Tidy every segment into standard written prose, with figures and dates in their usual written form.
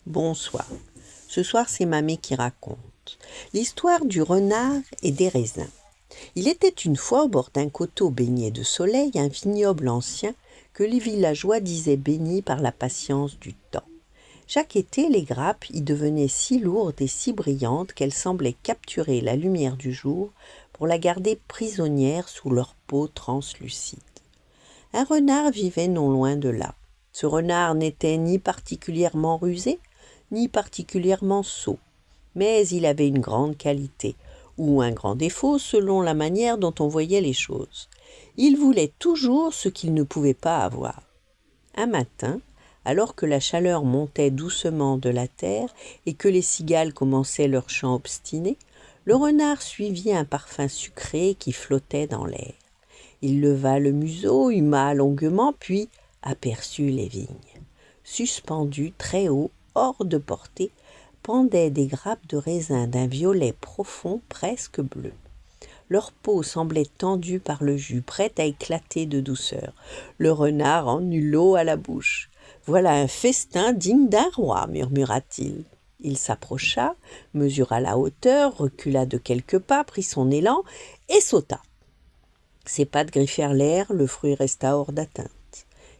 Bonsoir. Ce soir, c'est Mamé qui raconte. L'histoire du renard et des raisins. Il était une fois au bord d'un coteau baigné de soleil un vignoble ancien que les villageois disaient béni par la patience du temps. Chaque été, les grappes y devenaient si lourdes et si brillantes qu'elles semblaient capturer la lumière du jour pour la garder prisonnière sous leur peau translucide. Un renard vivait non loin de là. Ce renard n'était ni particulièrement rusé, ni particulièrement sot, mais il avait une grande qualité, ou un grand défaut selon la manière dont on voyait les choses. Il voulait toujours ce qu'il ne pouvait pas avoir. Un matin, alors que la chaleur montait doucement de la terre et que les cigales commençaient leur chant obstiné, le renard suivit un parfum sucré qui flottait dans l'air. Il leva le museau, huma longuement, puis aperçut les vignes. Suspendues très haut, hors de portée, pendaient des grappes de raisins d'un violet profond presque bleu. Leur peau semblait tendue par le jus, prête à éclater de douceur. Le renard en eut l'eau à la bouche. « Voilà un festin digne d'un roi » murmura-t-il. Il s'approcha, mesura la hauteur, recula de quelques pas, prit son élan et sauta. Ses pattes griffèrent l'air, le fruit resta hors d'atteinte.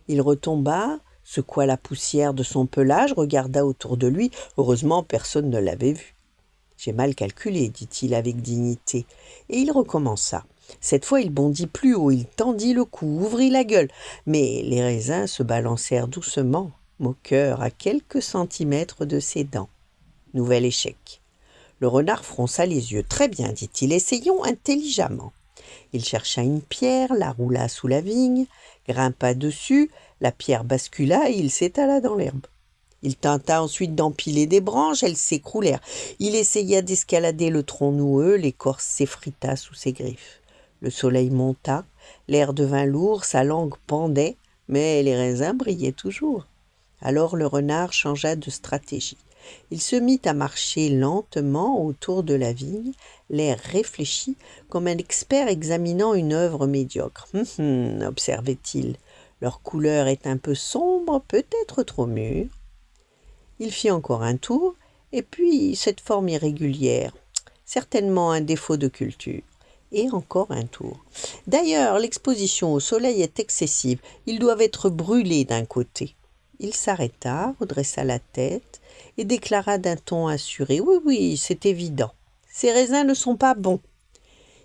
Il retomba, secoua la poussière de son pelage, regarda autour de lui. Heureusement, personne ne l'avait vu. « J'ai mal calculé, dit-il avec dignité, et il recommença. Cette fois, il bondit plus haut, il tendit le cou, ouvrit la gueule, mais les raisins se balancèrent doucement, moqueurs, à quelques centimètres de ses dents. Nouvel échec. Le renard fronça les yeux. « Très bien, dit-il, essayons intelligemment. » Il chercha une pierre, la roula sous la vigne, grimpa dessus, la pierre bascula et il s'étala dans l'herbe. Il tenta ensuite d'empiler des branches, elles s'écroulèrent. Il essaya d'escalader le tronc noueux, l'écorce s'effrita sous ses griffes. Le soleil monta, l'air devint lourd, sa langue pendait, mais les raisins brillaient toujours. Alors le renard changea de stratégie. Il se mit à marcher lentement autour de la vigne, l'air réfléchi, comme un expert examinant une œuvre médiocre. « observait-il, leur couleur est un peu sombre, peut-être trop mûre. » Il fit encore un tour, et puis cette forme irrégulière, certainement un défaut de culture. Et encore un tour. D'ailleurs, l'exposition au soleil est excessive, ils doivent être brûlés d'un côté. Il s'arrêta, redressa la tête et déclara d'un ton assuré. « Oui, c'est évident. Ces raisins ne sont pas bons. »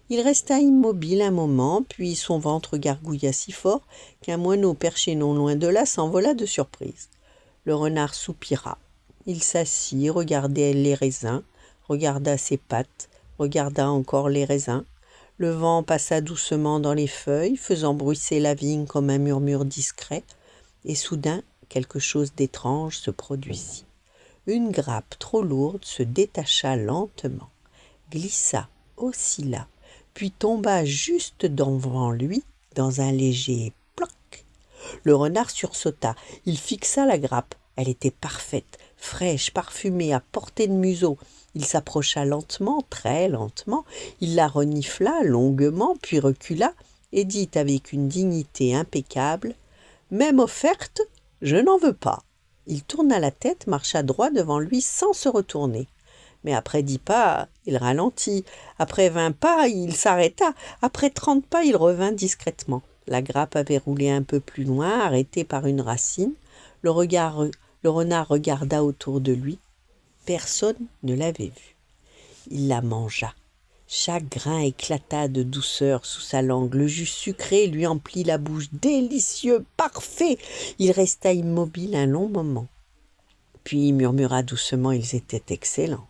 Il resta immobile un moment, puis son ventre gargouilla si fort qu'un moineau perché non loin de là s'envola de surprise. Le renard soupira. Il s'assit, regardait les raisins, regarda ses pattes, regarda encore les raisins. Le vent passa doucement dans les feuilles, faisant bruisser la vigne comme un murmure discret, et soudain, quelque chose d'étrange se produisit. Une grappe trop lourde se détacha lentement, glissa, oscilla, puis tomba juste devant lui dans un léger ploc. Le renard sursauta, il fixa la grappe, elle était parfaite, fraîche, parfumée, à portée de museau. Il s'approcha lentement, très lentement, il la renifla longuement, puis recula et dit avec une dignité impeccable « Même offerte, je n'en veux pas. » Il tourna la tête, marcha droit devant lui sans se retourner. Mais après 10 pas, il ralentit. Après 20 pas, il s'arrêta. Après 30 pas, il revint discrètement. La grappe avait roulé un peu plus loin, arrêtée par une racine. Le renard regarda autour de lui. Personne ne l'avait vue. Il la mangea. Chaque grain éclata de douceur sous sa langue. Le jus sucré lui emplit la bouche. Délicieux, parfait. Il resta immobile un long moment. Puis il murmura doucement, ils étaient excellents.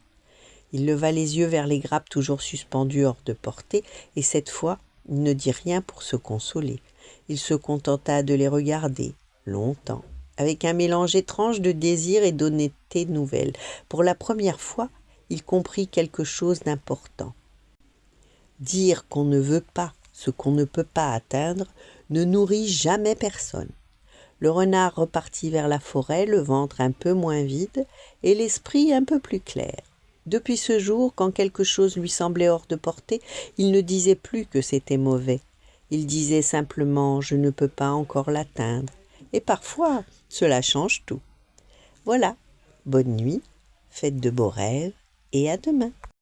Il leva les yeux vers les grappes toujours suspendues hors de portée, et cette fois, il ne dit rien pour se consoler. Il se contenta de les regarder, longtemps, avec un mélange étrange de désir et d'honnêteté nouvelle. Pour la première fois, il comprit quelque chose d'important. Dire qu'on ne veut pas ce qu'on ne peut pas atteindre ne nourrit jamais personne. Le renard repartit vers la forêt, le ventre un peu moins vide et l'esprit un peu plus clair. Depuis ce jour, quand quelque chose lui semblait hors de portée, il ne disait plus que c'était mauvais. Il disait simplement « je ne peux pas encore l'atteindre ». Et parfois, cela change tout. Voilà, bonne nuit, faites de beaux rêves et à demain.